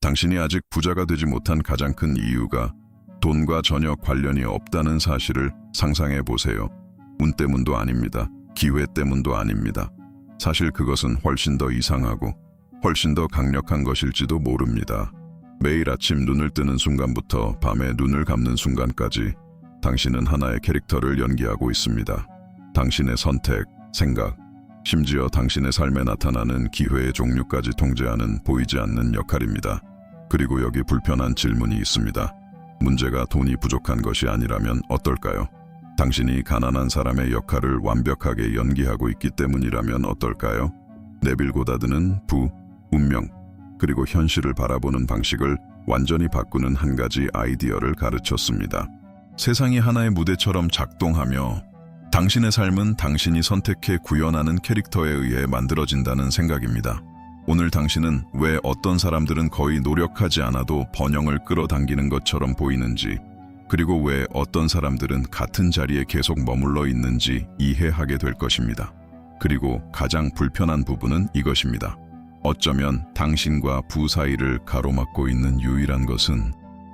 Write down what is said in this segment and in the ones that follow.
당신이 아직 부자가 되지 못한 가장 큰 이유가 돈과 전혀 관련이 없다는 사실을 상상해 보세요. 운 때문도 아닙니다. 기회 때문도 아닙니다. 사실 그것은 훨씬 더 이상하고 훨씬 더 강력한 것일지도 모릅니다. 매일 아침 눈을 뜨는 순간부터 밤에 눈을 감는 순간까지 당신은 하나의 캐릭터를 연기하고 있습니다. 당신의 선택, 생각, 심지어 당신의 삶에 나타나는 기회의 종류까지 통제하는 보이지 않는 역할입니다. 그리고 여기 불편한 질문이 있습니다. 문제가 돈이 부족한 것이 아니라면 어떨까요? 당신이 가난한 사람의 역할을 완벽하게 연기하고 있기 때문이라면 어떨까요? 네빌 고다드는 부, 운명, 그리고 현실을 바라보는 방식을 완전히 바꾸는 한 가지 아이디어를 가르쳤습니다. 세상이 하나의 무대처럼 작동하며 당신의 삶은 당신이 선택해 구현하는 캐릭터에 의해 만들어진다는 생각입니다. 오늘 당신은 왜 어떤 사람들은 거의 노력하지 않아도 번영을 끌어당기는 것처럼 보이는지, 그리고 왜 어떤 사람들은 같은 자리에 계속 머물러 있는지 이해하게 될 것입니다. 그리고 가장 불편한 부분은 이것입니다. 어쩌면 당신과 부 사이를 가로막고 있는 유일한 것은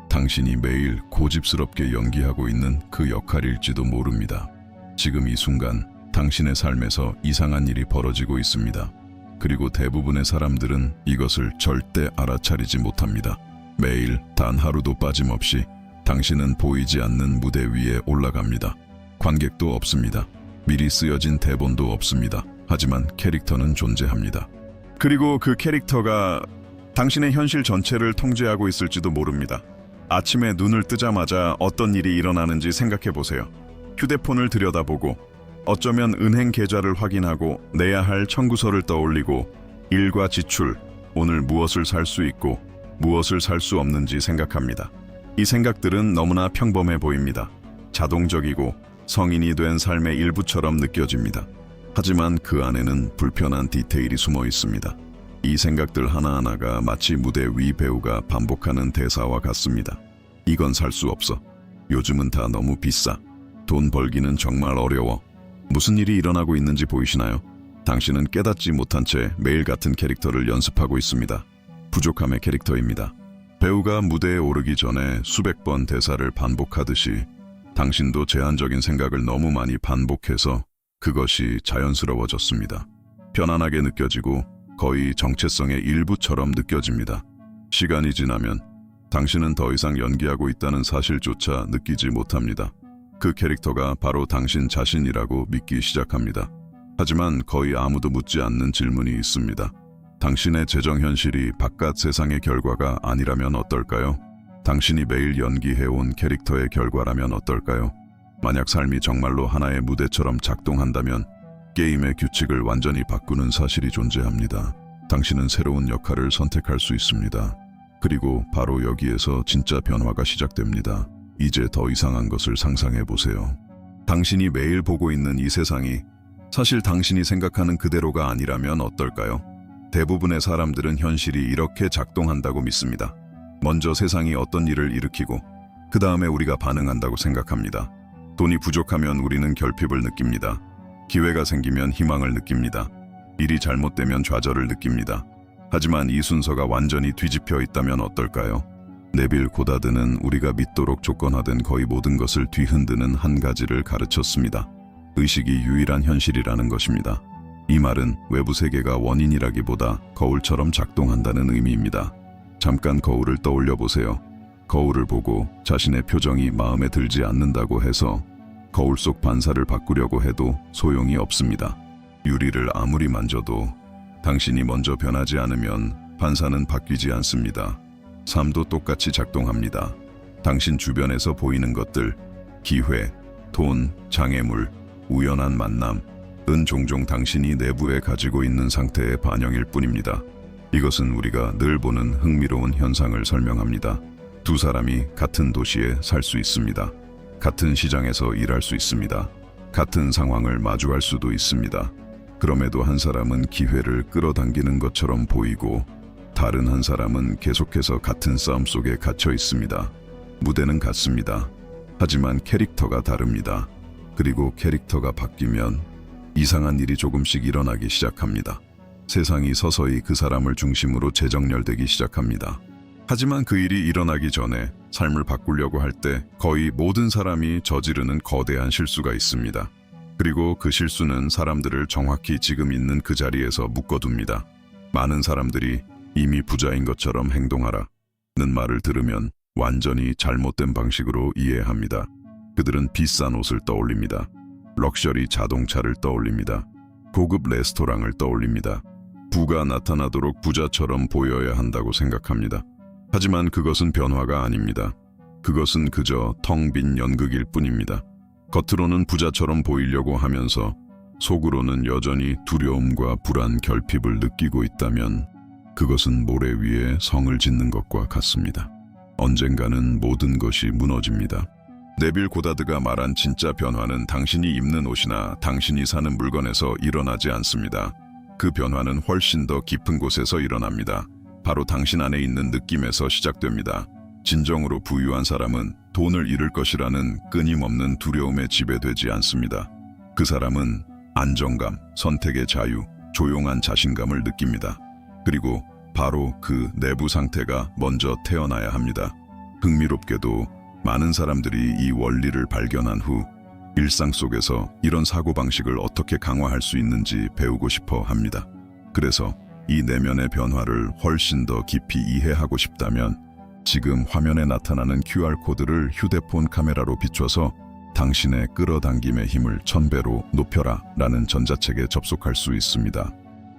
당신이 매일 고집스럽게 연기하고 있는 그 역할일지도 모릅니다. 지금 이 순간 당신의 삶에서 이상한 일이 벌어지고 있습니다. 그리고 대부분의 사람들은 이것을 절대 알아차리지 못합니다. 매일 단 하루도 빠짐없이 당신은 보이지 않는 무대 위에 올라갑니다. 관객도 없습니다. 미리 쓰여진 대본도 없습니다. 하지만 캐릭터는 존재합니다. 그리고 그 캐릭터가 당신의 현실 전체를 통제하고 있을지도 모릅니다. 아침에 눈을 뜨자마자 어떤 일이 일어나는지 생각해 보세요. 휴대폰을 들여다보고, 어쩌면 은행 계좌를 확인하고 내야 할 청구서를 떠올리고, 일과 지출, 오늘 무엇을 살 수 있고 무엇을 살 수 없는지 생각합니다. 이 생각들은 너무나 평범해 보입니다. 자동적이고 성인이 된 삶의 일부처럼 느껴집니다. 하지만 그 안에는 불편한 디테일이 숨어 있습니다. 이 생각들 하나하나가 마치 무대 위 배우가 반복하는 대사와 같습니다. 이건 살 수 없어. 요즘은 다 너무 비싸. 돈 벌기는 정말 어려워. 무슨 일이 일어나고 있는지 보이시나요? 당신은 깨닫지 못한 채 매일 같은 캐릭터를 연습하고 있습니다. 부족함의 캐릭터입니다. 배우가 무대에 오르기 전에 수백 번 대사를 반복하듯이 당신도 제한적인 생각을 너무 많이 반복해서 그것이 자연스러워졌습니다. 편안하게 느껴지고 거의 정체성의 일부처럼 느껴집니다. 시간이 지나면 당신은 더 이상 연기하고 있다는 사실조차 느끼지 못합니다. 그 캐릭터가 바로 당신 자신이라고 믿기 시작합니다. 하지만 거의 아무도 묻지 않는 질문이 있습니다. 당신의 재정 현실이 바깥 세상의 결과가 아니라면 어떨까요? 당신이 매일 연기해온 캐릭터의 결과라면 어떨까요? 만약 삶이 정말로 하나의 무대처럼 작동한다면 게임의 규칙을 완전히 바꾸는 사실이 존재합니다. 당신은 새로운 역할을 선택할 수 있습니다. 그리고 바로 여기에서 진짜 변화가 시작됩니다. 이제 더 이상한 것을 상상해 보세요. 당신이 매일 보고 있는 이 세상이 사실 당신이 생각하는 그대로가 아니라면 어떨까요? 대부분의 사람들은 현실이 이렇게 작동한다고 믿습니다. 먼저 세상이 어떤 일을 일으키고 그 다음에 우리가 반응한다고 생각합니다. 돈이 부족하면 우리는 결핍을 느낍니다. 기회가 생기면 희망을 느낍니다. 일이 잘못되면 좌절을 느낍니다. 하지만 이 순서가 완전히 뒤집혀 있다면 어떨까요? 네빌 고다드는 우리가 믿도록 조건화된 거의 모든 것을 뒤흔드는 한 가지를 가르쳤습니다. 의식이 유일한 현실이라는 것입니다. 이 말은 외부 세계가 원인이라기보다 거울처럼 작동한다는 의미입니다. 잠깐 거울을 떠올려 보세요. 거울을 보고 자신의 표정이 마음에 들지 않는다고 해서 거울 속 반사를 바꾸려고 해도 소용이 없습니다. 유리를 아무리 만져도 당신이 먼저 변하지 않으면 반사는 바뀌지 않습니다. 삶도 똑같이 작동합니다. 당신 주변에서 보이는 것들, 기회, 돈, 장애물, 우연한 만남, 은 종종 당신이 내부에 가지고 있는 상태의 반영일 뿐입니다. 이것은 우리가 늘 보는 흥미로운 현상을 설명합니다. 두 사람이 같은 도시에 살 수 있습니다. 같은 시장에서 일할 수 있습니다. 같은 상황을 마주할 수도 있습니다. 그럼에도 한 사람은 기회를 끌어당기는 것처럼 보이고 다른 한 사람은 계속해서 같은 싸움 속에 갇혀 있습니다. 무대는 같습니다. 하지만 캐릭터가 다릅니다. 그리고 캐릭터가 바뀌면 이상한 일이 조금씩 일어나기 시작합니다. 세상이 서서히 그 사람을 중심으로 재정렬되기 시작합니다. 하지만 그 일이 일어나기 전에 삶을 바꾸려고 할 때 거의 모든 사람이 저지르는 거대한 실수가 있습니다. 그리고 그 실수는 사람들을 정확히 지금 있는 그 자리에서 묶어둡니다. 많은 사람들이 이미 부자인 것처럼 행동하라는 말을 들으면 완전히 잘못된 방식으로 이해합니다. 그들은 비싼 옷을 떠올립니다. 럭셔리 자동차를 떠올립니다. 고급 레스토랑을 떠올립니다. 부가 나타나도록 부자처럼 보여야 한다고 생각합니다. 하지만 그것은 변화가 아닙니다. 그것은 그저 텅 빈 연극일 뿐입니다. 겉으로는 부자처럼 보이려고 하면서 속으로는 여전히 두려움과 불안, 결핍을 느끼고 있다면 그것은 모래 위에 성을 짓는 것과 같습니다. 언젠가는 모든 것이 무너집니다. 네빌 고다드가 말한 진짜 변화는 당신이 입는 옷이나 당신이 사는 물건에서 일어나지 않습니다. 그 변화는 훨씬 더 깊은 곳에서 일어납니다. 바로 당신 안에 있는 느낌에서 시작됩니다. 진정으로 부유한 사람은 돈을 잃을 것이라는 끊임없는 두려움에 지배되지 않습니다. 그 사람은 안정감, 선택의 자유, 조용한 자신감을 느낍니다. 그리고 바로 그 내부 상태가 먼저 태어나야 합니다. 흥미롭게도 많은 사람들이 이 원리를 발견한 후 일상 속에서 이런 사고방식을 어떻게 강화할 수 있는지 배우고 싶어 합니다. 그래서 이 내면의 변화를 훨씬 더 깊이 이해하고 싶다면 지금 화면에 나타나는 QR코드를 휴대폰 카메라로 비춰서 당신의 끌어당김의 힘을 1000배로 높여라 라는 전자책에 접속할 수 있습니다.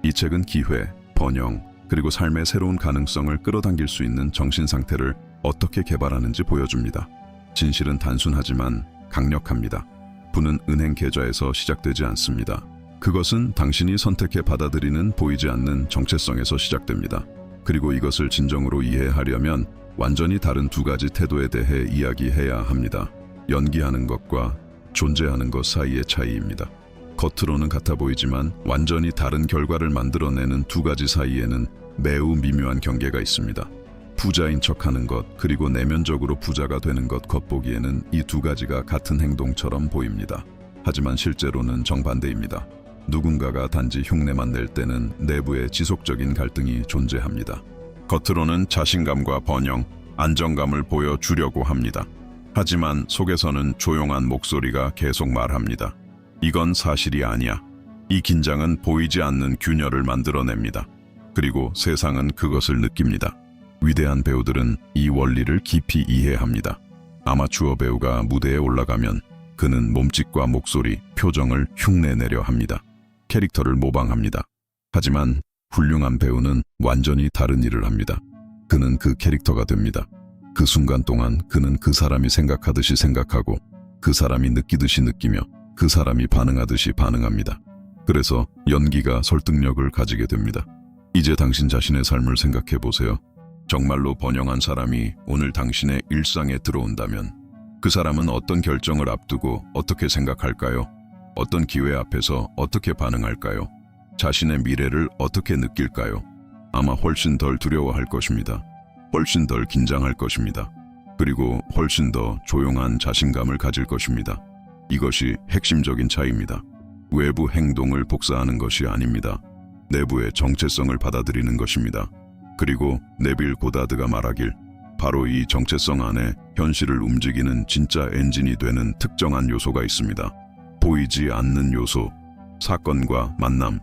이 책은 기회, 번영, 그리고 삶의 새로운 가능성을 끌어당길 수 있는 정신 상태를 어떻게 개발하는지 보여줍니다. 진실은 단순하지만 강력합니다. 부는 은행 계좌에서 시작되지 않습니다. 그것은 당신이 선택해 받아들이는 보이지 않는 정체성에서 시작됩니다. 그리고 이것을 진정으로 이해하려면 완전히 다른 두 가지 태도에 대해 이야기해야 합니다. 연기하는 것과 존재하는 것 사이의 차이입니다. 겉으로는 같아 보이지만 완전히 다른 결과를 만들어내는 두 가지 사이에는 매우 미묘한 경계가 있습니다. 부자인 척하는 것, 그리고 내면적으로 부자가 되는 것 겉보기에는 이 두 가지가 같은 행동처럼 보입니다. 하지만 실제로는 정반대입니다. 누군가가 단지 흉내만 낼 때는 내부에 지속적인 갈등이 존재합니다. 겉으로는 자신감과 번영, 안정감을 보여주려고 합니다. 하지만 속에서는 조용한 목소리가 계속 말합니다. 이건 사실이 아니야. 이 긴장은 보이지 않는 균열을 만들어냅니다. 그리고 세상은 그것을 느낍니다. 위대한 배우들은 이 원리를 깊이 이해합니다. 아마추어 배우가 무대에 올라가면 그는 몸짓과 목소리, 표정을 흉내내려 합니다. 캐릭터를 모방합니다. 하지만 훌륭한 배우는 완전히 다른 일을 합니다. 그는 그 캐릭터가 됩니다. 그 순간 동안 그는 그 사람이 생각하듯이 생각하고 그 사람이 느끼듯이 느끼며 그 사람이 반응하듯이 반응합니다. 그래서 연기가 설득력을 가지게 됩니다. 이제 당신 자신의 삶을 생각해 보세요. 정말로 번영한 사람이 오늘 당신의 일상에 들어온다면 그 사람은 어떤 결정을 앞두고 어떻게 생각할까요? 어떤 기회 앞에서 어떻게 반응할까요? 자신의 미래를 어떻게 느낄까요? 아마 훨씬 덜 두려워할 것입니다. 훨씬 덜 긴장할 것입니다. 그리고 훨씬 더 조용한 자신감을 가질 것입니다. 이것이 핵심적인 차이입니다. 외부 행동을 복사하는 것이 아닙니다. 내부의 정체성을 받아들이는 것입니다. 그리고 네빌 고다드가 말하길 바로 이 정체성 안에 현실을 움직이는 진짜 엔진이 되는 특정한 요소가 있습니다. 보이지 않는 요소, 사건과 만남,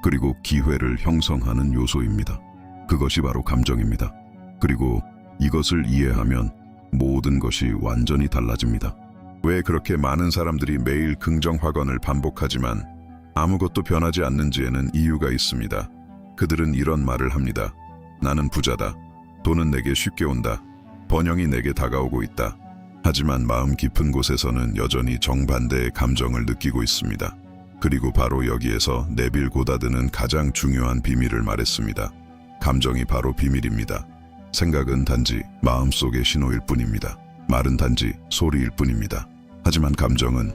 그리고 기회를 형성하는 요소입니다. 그것이 바로 감정입니다. 그리고 이것을 이해하면 모든 것이 완전히 달라집니다. 왜 그렇게 많은 사람들이 매일 긍정 확언을 반복하지만 아무것도 변하지 않는지에는 이유가 있습니다. 그들은 이런 말을 합니다. 나는 부자다. 돈은 내게 쉽게 온다. 번영이 내게 다가오고 있다. 하지만 마음 깊은 곳에서는 여전히 정반대의 감정을 느끼고 있습니다. 그리고 바로 여기에서 네빌 고다드는 가장 중요한 비밀을 말했습니다. 감정이 바로 비밀입니다. 생각은 단지 마음속의 신호일 뿐입니다. 말은 단지 소리일 뿐입니다. 하지만 감정은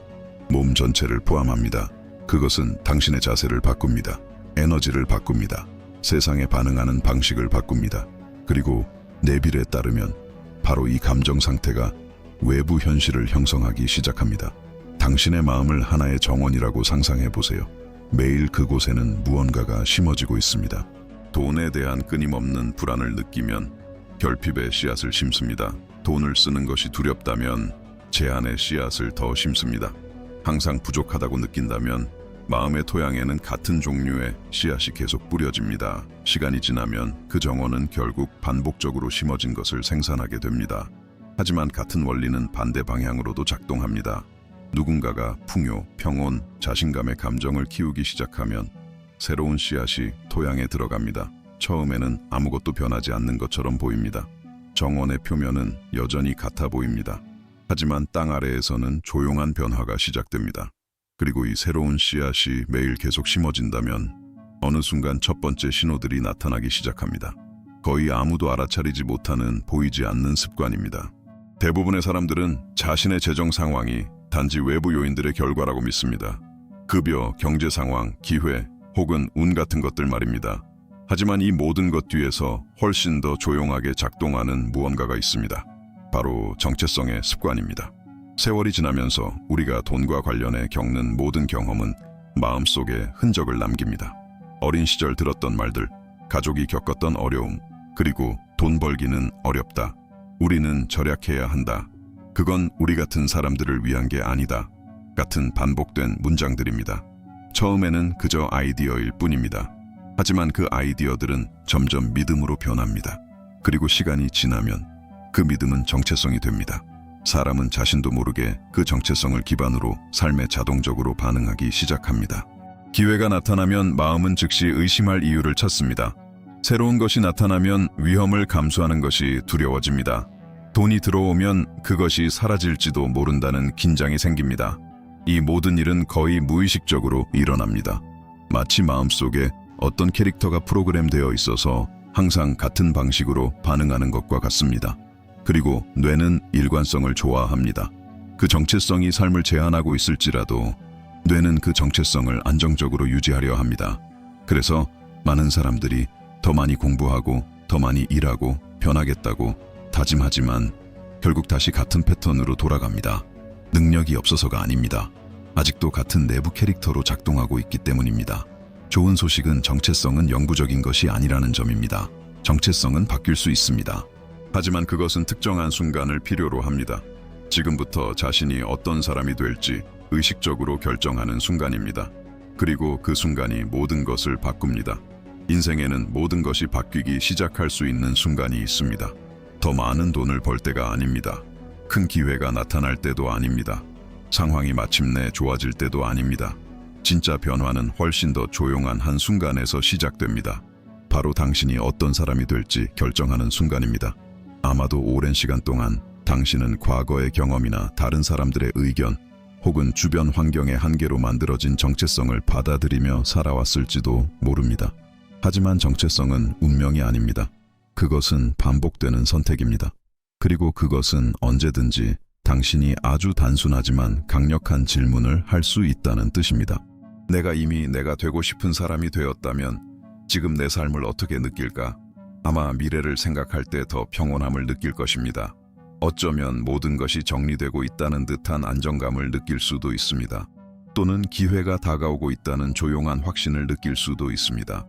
몸 전체를 포함합니다. 그것은 당신의 자세를 바꿉니다. 에너지를 바꿉니다. 세상에 반응하는 방식을 바꿉니다. 그리고 네빌에 따르면 바로 이 감정 상태가 외부 현실을 형성하기 시작합니다. 당신의 마음을 하나의 정원이라고 상상해 보세요. 매일 그곳에는 무언가가 심어지고 있습니다. 돈에 대한 끊임없는 불안을 느끼면 결핍의 씨앗을 심습니다. 돈을 쓰는 것이 두렵다면 제한의 씨앗을 더 심습니다. 항상 부족하다고 느낀다면 마음의 토양에는 같은 종류의 씨앗이 계속 뿌려집니다. 시간이 지나면 그 정원은 결국 반복적으로 심어진 것을 생산하게 됩니다. 하지만 같은 원리는 반대 방향으로도 작동합니다. 누군가가 풍요, 평온, 자신감의 감정을 키우기 시작하면 새로운 씨앗이 토양에 들어갑니다. 처음에는 아무것도 변하지 않는 것처럼 보입니다. 정원의 표면은 여전히 같아 보입니다. 하지만 땅 아래에서는 조용한 변화가 시작됩니다. 그리고 이 새로운 씨앗이 매일 계속 심어진다면 어느 순간 첫 번째 신호들이 나타나기 시작합니다. 거의 아무도 알아차리지 못하는 보이지 않는 습관입니다. 대부분의 사람들은 자신의 재정 상황이 단지 외부 요인들의 결과라고 믿습니다. 급여, 경제 상황, 기회, 혹은 운 같은 것들 말입니다. 하지만 이 모든 것 뒤에서 훨씬 더 조용하게 작동하는 무언가가 있습니다. 바로 정체성의 습관입니다. 세월이 지나면서 우리가 돈과 관련해 겪는 모든 경험은 마음속에 흔적을 남깁니다. 어린 시절 들었던 말들, 가족이 겪었던 어려움, 그리고 돈 벌기는 어렵다. 우리는 절약해야 한다. 그건 우리 같은 사람들을 위한 게 아니다. 같은 반복된 문장들입니다. 처음에는 그저 아이디어일 뿐입니다. 하지만 그 아이디어들은 점점 믿음으로 변합니다. 그리고 시간이 지나면 그 믿음은 정체성이 됩니다. 사람은 자신도 모르게 그 정체성을 기반으로 삶에 자동적으로 반응하기 시작합니다. 기회가 나타나면 마음은 즉시 의심할 이유를 찾습니다. 새로운 것이 나타나면 위험을 감수하는 것이 두려워집니다. 돈이 들어오면 그것이 사라질지도 모른다는 긴장이 생깁니다. 이 모든 일은 거의 무의식적으로 일어납니다. 마치 마음속에 어떤 캐릭터가 프로그램되어 있어서 항상 같은 방식으로 반응하는 것과 같습니다. 그리고 뇌는 일관성을 좋아합니다. 그 정체성이 삶을 제한하고 있을지라도 뇌는 그 정체성을 안정적으로 유지하려 합니다. 그래서 많은 사람들이 더 많이 공부하고 더 많이 일하고 변하겠다고 다짐하지만 결국 다시 같은 패턴으로 돌아갑니다. 능력이 없어서가 아닙니다. 아직도 같은 내부 캐릭터로 작동하고 있기 때문입니다. 좋은 소식은 정체성은 영구적인 것이 아니라는 점입니다. 정체성은 바뀔 수 있습니다. 하지만 그것은 특정한 순간을 필요로 합니다. 지금부터 자신이 어떤 사람이 될지 의식적으로 결정하는 순간입니다. 그리고 그 순간이 모든 것을 바꿉니다. 인생에는 모든 것이 바뀌기 시작할 수 있는 순간이 있습니다. 더 많은 돈을 벌 때가 아닙니다. 큰 기회가 나타날 때도 아닙니다. 상황이 마침내 좋아질 때도 아닙니다. 진짜 변화는 훨씬 더 조용한 한순간에서 시작됩니다. 바로 당신이 어떤 사람이 될지 결정하는 순간입니다. 아마도 오랜 시간 동안 당신은 과거의 경험이나 다른 사람들의 의견 혹은 주변 환경의 한계로 만들어진 정체성을 받아들이며 살아왔을지도 모릅니다. 하지만 정체성은 운명이 아닙니다. 그것은 반복되는 선택입니다. 그리고 그것은 언제든지 당신이 아주 단순하지만 강력한 질문을 할 수 있다는 뜻입니다. 내가 이미 내가 되고 싶은 사람이 되었다면 지금 내 삶을 어떻게 느낄까? 아마 미래를 생각할 때 더 평온함을 느낄 것입니다. 어쩌면 모든 것이 정리되고 있다는 듯한 안정감을 느낄 수도 있습니다. 또는 기회가 다가오고 있다는 조용한 확신을 느낄 수도 있습니다.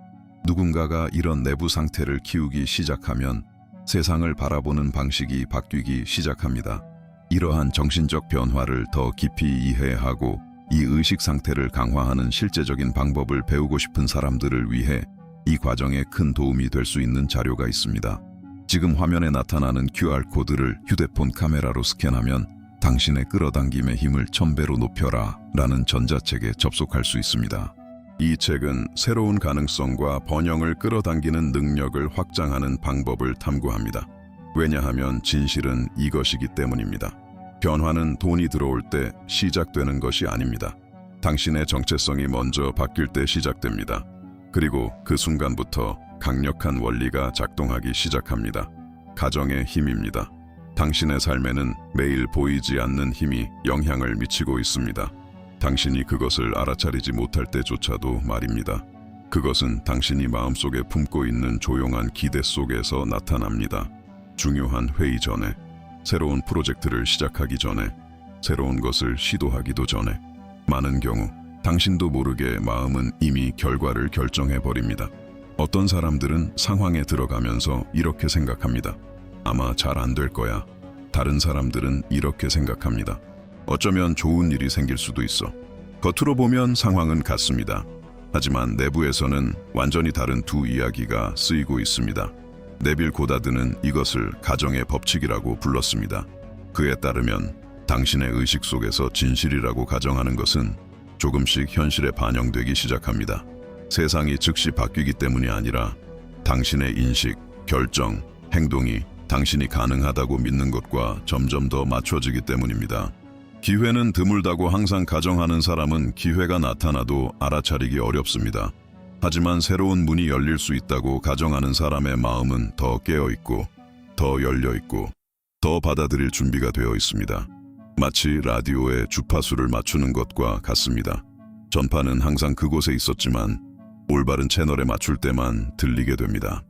누군가가 이런 내부 상태를 키우기 시작하면 세상을 바라보는 방식이 바뀌기 시작합니다. 이러한 정신적 변화를 더 깊이 이해하고 이 의식 상태를 강화하는 실제적인 방법을 배우고 싶은 사람들을 위해 이 과정에 큰 도움이 될 수 있는 자료가 있습니다. 지금 화면에 나타나는 QR코드를 휴대폰 카메라로 스캔하면 당신의 끌어당김의 힘을 1000배로 높여라 라는 전자책에 접속할 수 있습니다. 이 책은 새로운 가능성과 번영을 끌어당기는 능력을 확장하는 방법을 탐구합니다. 왜냐하면 진실은 이것이기 때문입니다. 변화는 돈이 들어올 때 시작되는 것이 아닙니다. 당신의 정체성이 먼저 바뀔 때 시작됩니다. 그리고 그 순간부터 강력한 원리가 작동하기 시작합니다. 가정의 힘입니다. 당신의 삶에는 매일 보이지 않는 힘이 영향을 미치고 있습니다. 당신이 그것을 알아차리지 못할 때조차도 말입니다. 그것은 당신이 마음속에 품고 있는 조용한 기대 속에서 나타납니다. 중요한 회의 전에, 새로운 프로젝트를 시작하기 전에, 새로운 것을 시도하기도 전에, 많은 경우 당신도 모르게 마음은 이미 결과를 결정해버립니다. 어떤 사람들은 상황에 들어가면서 이렇게 생각합니다. 아마 잘 안 될 거야. 다른 사람들은 이렇게 생각합니다. 어쩌면 좋은 일이 생길 수도 있어. 겉으로 보면 상황은 같습니다. 하지만 내부에서는 완전히 다른 두 이야기가 쓰이고 있습니다. 네빌 고다드는 이것을 가정의 법칙이라고 불렀습니다. 그에 따르면 당신의 의식 속에서 진실이라고 가정하는 것은 조금씩 현실에 반영되기 시작합니다. 세상이 즉시 바뀌기 때문이 아니라 당신의 인식, 결정, 행동이 당신이 가능하다고 믿는 것과 점점 더 맞춰지기 때문입니다. 기회는 드물다고 항상 가정하는 사람은 기회가 나타나도 알아차리기 어렵습니다. 하지만 새로운 문이 열릴 수 있다고 가정하는 사람의 마음은 더 깨어있고, 더 열려있고, 더 받아들일 준비가 되어 있습니다. 마치 라디오의 주파수를 맞추는 것과 같습니다. 전파는 항상 그곳에 있었지만 올바른 채널에 맞출 때만 들리게 됩니다.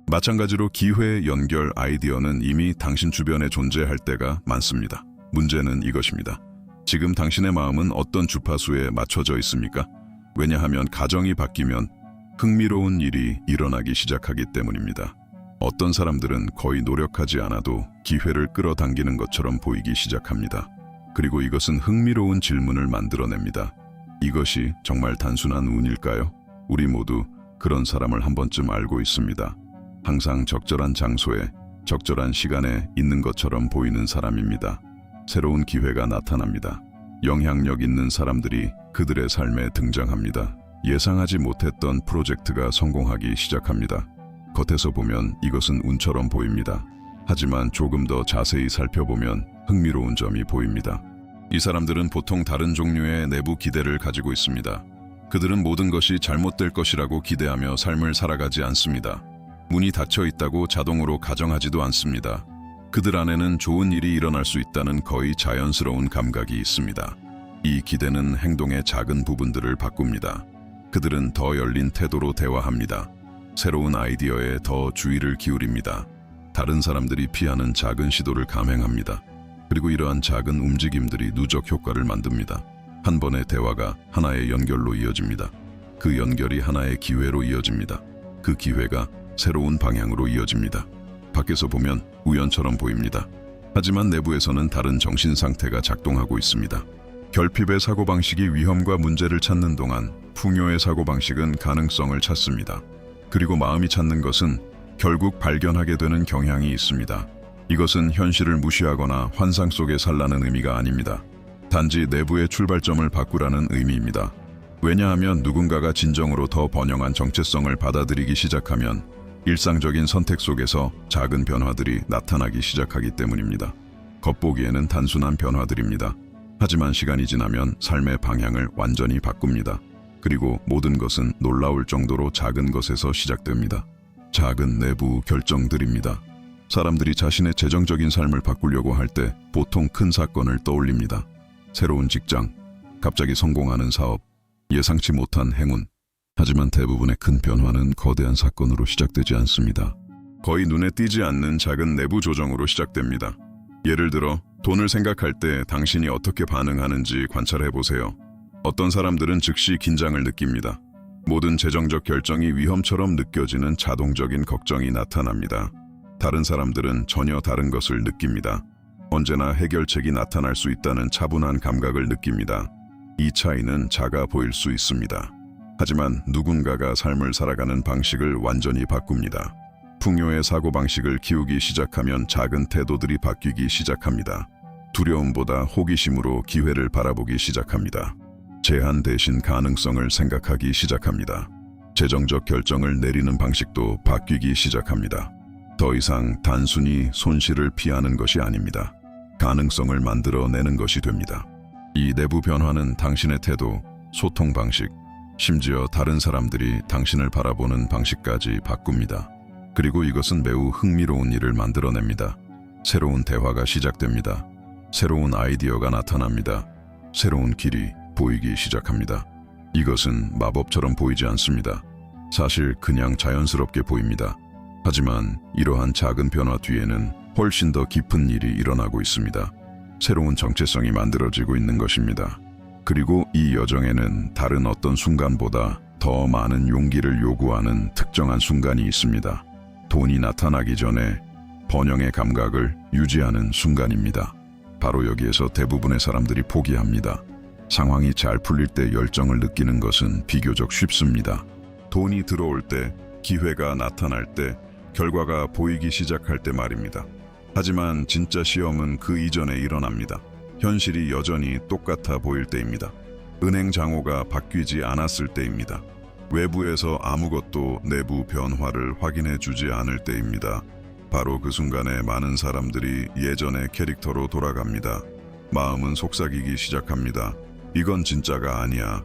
마찬가지로 기회, 연결, 아이디어는 이미 당신 주변에 존재할 때가 많습니다. 문제는 이것입니다. 지금 당신의 마음은 어떤 주파수에 맞춰져 있습니까? 왜냐하면 가정이 바뀌면 흥미로운 일이 일어나기 시작하기 때문입니다. 어떤 사람들은 거의 노력하지 않아도 기회를 끌어당기는 것처럼 보이기 시작합니다. 그리고 이것은 흥미로운 질문을 만들어냅니다. 이것이 정말 단순한 운일까요? 우리 모두 그런 사람을 한 번쯤 알고 있습니다. 항상 적절한 장소에, 적절한 시간에 있는 것처럼 보이는 사람입니다. 새로운 기회가 나타납니다. 영향력 있는 사람들이 그들의 삶에 등장합니다. 예상하지 못했던 프로젝트가 성공하기 시작합니다. 겉에서 보면 이것은 운처럼 보입니다. 하지만 조금 더 자세히 살펴보면 흥미로운 점이 보입니다. 이 사람들은 보통 다른 종류의 내부 기대를 가지고 있습니다. 그들은 모든 것이 잘못될 것이라고 기대하며 삶을 살아가지 않습니다. 문이 닫혀 있다고 자동으로 가정하지도 않습니다. 그들 안에는 좋은 일이 일어날 수 있다는 거의 자연스러운 감각이 있습니다. 이 기대는 행동의 작은 부분들을 바꿉니다. 그들은 더 열린 태도로 대화합니다. 새로운 아이디어에 더 주의를 기울입니다. 다른 사람들이 피하는 작은 시도를 감행합니다. 그리고 이러한 작은 움직임들이 누적 효과를 만듭니다. 한 번의 대화가 하나의 연결로 이어집니다. 그 연결이 하나의 기회로 이어집니다. 그 기회가 새로운 방향으로 이어집니다. 밖에서 보면 우연처럼 보입니다. 하지만 내부에서는 다른 정신 상태가 작동하고 있습니다. 결핍의 사고방식이 위험과 문제를 찾는 동안 풍요의 사고방식은 가능성을 찾습니다. 그리고 마음이 찾는 것은 결국 발견하게 되는 경향이 있습니다. 이것은 현실을 무시하거나 환상 속에 살라는 의미가 아닙니다. 단지 내부의 출발점을 바꾸라는 의미입니다. 왜냐하면 누군가가 진정으로 더 번영한 정체성을 받아들이기 시작하면 일상적인 선택 속에서 작은 변화들이 나타나기 시작하기 때문입니다. 겉보기에는 단순한 변화들입니다. 하지만 시간이 지나면 삶의 방향을 완전히 바꿉니다. 그리고 모든 것은 놀라울 정도로 작은 것에서 시작됩니다. 작은 내부 결정들입니다. 사람들이 자신의 재정적인 삶을 바꾸려고 할 때 보통 큰 사건을 떠올립니다. 새로운 직장, 갑자기 성공하는 사업, 예상치 못한 행운. 하지만 대부분의 큰 변화는 거대한 사건으로 시작되지 않습니다. 거의 눈에 띄지 않는 작은 내부 조정으로 시작됩니다. 예를 들어 돈을 생각할 때 당신이 어떻게 반응하는지 관찰해 보세요. 어떤 사람들은 즉시 긴장을 느낍니다. 모든 재정적 결정이 위험처럼 느껴지는 자동적인 걱정이 나타납니다. 다른 사람들은 전혀 다른 것을 느낍니다. 언제나 해결책이 나타날 수 있다는 차분한 감각을 느낍니다. 이 차이는 작아 보일 수 있습니다. 하지만 누군가가 삶을 살아가는 방식을 완전히 바꿉니다. 풍요의 사고방식을 키우기 시작하면 작은 태도들이 바뀌기 시작합니다. 두려움보다 호기심으로 기회를 바라보기 시작합니다. 제한 대신 가능성을 생각하기 시작합니다. 재정적 결정을 내리는 방식도 바뀌기 시작합니다. 더 이상 단순히 손실을 피하는 것이 아닙니다. 가능성을 만들어내는 것이 됩니다. 이 내부 변화는 당신의 태도, 소통 방식, 심지어 다른 사람들이 당신을 바라보는 방식까지 바꿉니다. 그리고 이것은 매우 흥미로운 일을 만들어냅니다. 새로운 대화가 시작됩니다. 새로운 아이디어가 나타납니다. 새로운 길이 보이기 시작합니다. 이것은 마법처럼 보이지 않습니다. 사실 그냥 자연스럽게 보입니다. 하지만 이러한 작은 변화 뒤에는 훨씬 더 깊은 일이 일어나고 있습니다. 새로운 정체성이 만들어지고 있는 것입니다. 그리고 이 여정에는 다른 어떤 순간보다 더 많은 용기를 요구하는 특정한 순간이 있습니다. 돈이 나타나기 전에 번영의 감각을 유지하는 순간입니다. 바로 여기에서 대부분의 사람들이 포기합니다. 상황이 잘 풀릴 때 열정을 느끼는 것은 비교적 쉽습니다. 돈이 들어올 때, 기회가 나타날 때, 결과가 보이기 시작할 때 말입니다. 하지만 진짜 시험은 그 이전에 일어납니다. 현실이 여전히 똑같아 보일 때입니다. 은행 장호가 바뀌지 않았을 때입니다. 외부에서 아무것도 내부 변화를 확인해 주지 않을 때입니다. 바로 그 순간에 많은 사람들이 예전의 캐릭터로 돌아갑니다. 마음은 속삭이기 시작합니다. 이건 진짜가 아니야.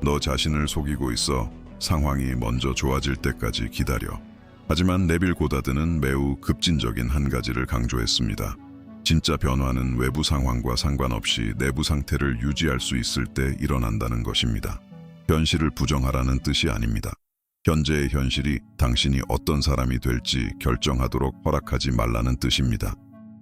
너 자신을 속이고 있어. 상황이 먼저 좋아질 때까지 기다려. 하지만 네빌 고다드는 매우 급진적인 한 가지를 강조했습니다. 진짜 변화는 외부 상황과 상관없이 내부 상태를 유지할 수 있을 때 일어난다는 것입니다. 현실을 부정하라는 뜻이 아닙니다. 현재의 현실이 당신이 어떤 사람이 될지 결정하도록 허락하지 말라는 뜻입니다.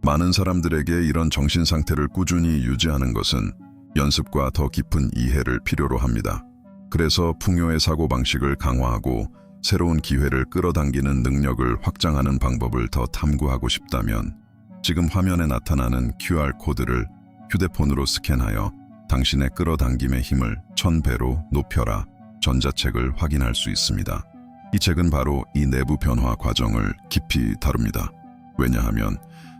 많은 사람들에게 이런 정신 상태를 꾸준히 유지하는 것은 연습과 더 깊은 이해를 필요로 합니다. 그래서 풍요의 사고방식을 강화하고 새로운 기회를 끌어당기는 능력을 확장하는 방법을 더 탐구하고 싶다면 지금 화면에 나타나는 QR코드를 휴대폰으로 스캔하여 당신의 끌어당김의 힘을 1000배로 높여라 전자책을 확인할 수 있습니다. 이 책은 바로 이 내부 변화 과정을 깊이 다룹니다. 왜냐하면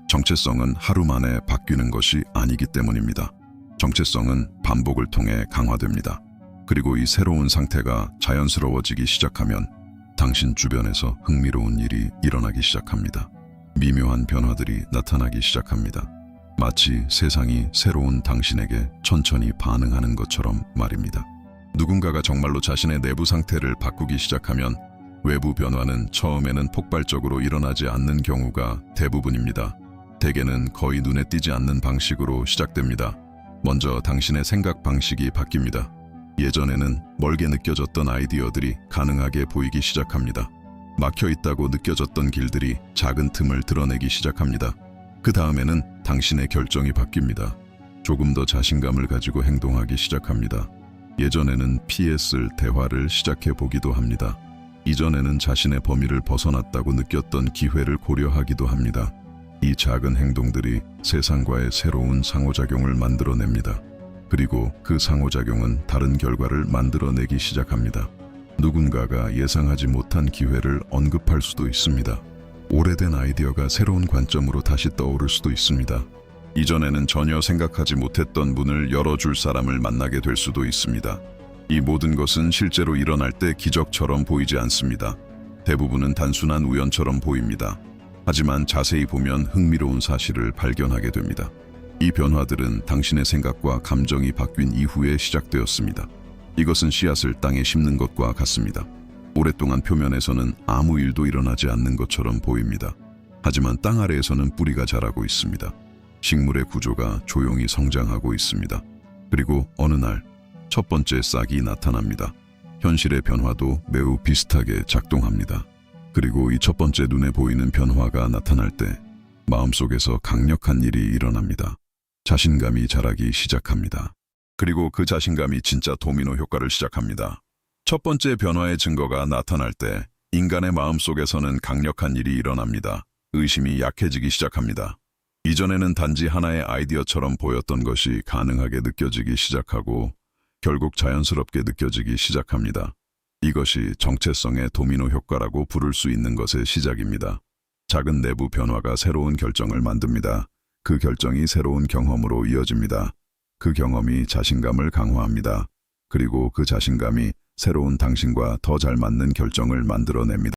정체성은 하루 만에 바뀌는 것이 아니기 때문입니다. 정체성은 반복을 통해 강화됩니다. 그리고 이 새로운 상태가 자연스러워지기 시작하면 당신 주변에서 흥미로운 일이 일어나기 시작합니다. 미묘한 변화들이 나타나기 시작합니다. 마치 세상이 새로운 당신에게 천천히 반응하는 것처럼 말입니다. 누군가가 정말로 자신의 내부 상태를 바꾸기 시작하면 외부 변화는 처음에는 폭발적으로 일어나지 않는 경우가 대부분입니다. 대개는 거의 눈에 띄지 않는 방식으로 시작됩니다. 먼저 당신의 생각 방식이 바뀝니다. 예전에는 멀게 느껴졌던 아이디어들이 가능하게 보이기 시작합니다. 막혀 있다고 느껴졌던 길들이 작은 틈을 드러내기 시작합니다. 그 다음에는 당신의 결정이 바뀝니다. 조금 더 자신감을 가지고 행동하기 시작합니다. 예전에는 피했을 대화를 시작해 보기도 합니다. 이전에는 자신의 범위를 벗어났다고 느꼈던 기회를 고려하기도 합니다. 이 작은 행동들이 세상과의 새로운 상호작용을 만들어냅니다. 그리고 그 상호작용은 다른 결과를 만들어내기 시작합니다. 누군가가 예상하지 못한 기회를 언급할 수도 있습니다. 오래된 아이디어가 새로운 관점으로 다시 떠오를 수도 있습니다. 이전에는 전혀 생각하지 못했던 문을 열어줄 사람을 만나게 될 수도 있습니다. 이 모든 것은 실제로 일어날 때 기적처럼 보이지 않습니다. 대부분은 단순한 우연처럼 보입니다. 하지만 자세히 보면 흥미로운 사실을 발견하게 됩니다. 이 변화들은 당신의 생각과 감정이 바뀐 이후에 시작되었습니다. 이것은 씨앗을 땅에 심는 것과 같습니다. 오랫동안 표면에서는 아무 일도 일어나지 않는 것처럼 보입니다. 하지만 땅 아래에서는 뿌리가 자라고 있습니다. 식물의 구조가 조용히 성장하고 있습니다. 그리고 어느 날 첫 번째 싹이 나타납니다. 현실의 변화도 매우 비슷하게 작동합니다. 그리고 이 첫 번째 눈에 보이는 변화가 나타날 때 마음속에서 강력한 일이 일어납니다. 자신감이 자라기 시작합니다. 그리고 그 자신감이 진짜 도미노 효과를 시작합니다. 첫 번째 변화의 증거가 나타날 때 인간의 마음속에서는 강력한 일이 일어납니다. 의심이 약해지기 시작합니다. 이전에는 단지 하나의 아이디어처럼 보였던 것이 가능하게 느껴지기 시작하고 결국 자연스럽게 느껴지기 시작합니다. 이것이 정체성의 도미노 효과라고 부를 수 있는 것의 시작입니다. 작은 내부 변화가 새로운 결정을 만듭니다. 그 결정이 새로운 경험으로 이어집니다. 그 경험이 자신감을 강화합니다. 그리고 그 자신감이 새로운 당신과 더 잘 맞는 결정을 만들어냅니다.